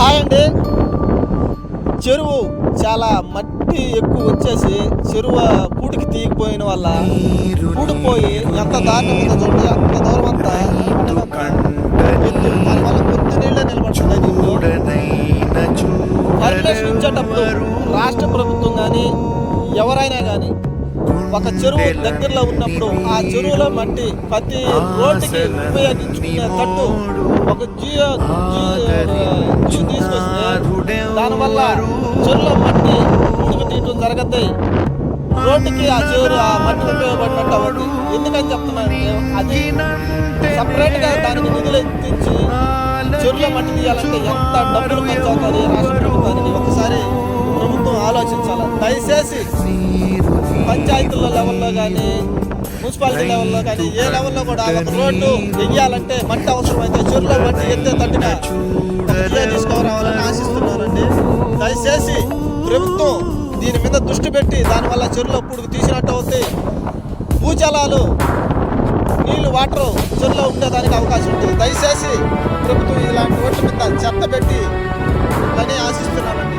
Hi అండి. చెరువు చాలా మట్టి ఎక్కువ వచ్చేసి చెరువు పూడికి తీగిపోయిన వల్ల పూడిపోయి ఎంత దారుణం ఉందో చూడండి. అంత దూరం అంతా ఎత్తు, దానివల్ల కొద్ది నీళ్ళే నిలబడుతుంది. పర్మిషన్ ఇచ్చేటప్పుడు రాష్ట్ర ప్రభుత్వం కానీ ఎవరైనా కానీ ఒక చెరువు దగ్గరలో ఉన్నప్పుడు ఆ చెరువులో మట్టి ప్రతి రోడ్డుకి ఉపయోగించుకునేటట్టు ఒక జియో తీసుకొస్తే దానివల్ల చెరువులో మట్టి పూడికి తీయటం జరగద్ది. రోడ్డుకి ఆ చెరువు ఆ మట్టి ఉపయోగపడినట్టు అవ్వదు. ఎందుకని చెప్తున్నానంటే అది సపరేట్గా దానికి నిధులు ఎత్తించి చెరువులో మట్టి తీయాలంటే ఎంత డబ్బులు ఖర్చు అవుతుంది రాష్ట్ర ప్రభుత్వానికి ఒకసారి ప్రభుత్వం ఆలోచించాలి. దయచేసి పంచాయతీల లెవెల్లో కానీ మున్సిపాలిటీ లెవెల్లో కానీ ఏ లెవెల్లో కూడా ఒక రోడ్డు వెయ్యాలంటే మట్టి అవసరమైతే చెరువులో మట్టి ఎత్తేటట్టుగా తీసుకురావాలని ఆశిస్తున్నానండి. దయచేసి ప్రభుత్వం దీని మీద దృష్టి పెట్టి దానివల్ల చెరువులో పూడికి తీసినట్టు అవుతాయి. భూజలాలు నీళ్లు వాటర్ చెరువులో ఉండేదానికి అవకాశం ఉంటుంది. దయచేసి ప్రభుత్వం ఇలాంటి రోడ్ల మీద చెత్త పెట్టి అని ఆశిస్తున్నానండి.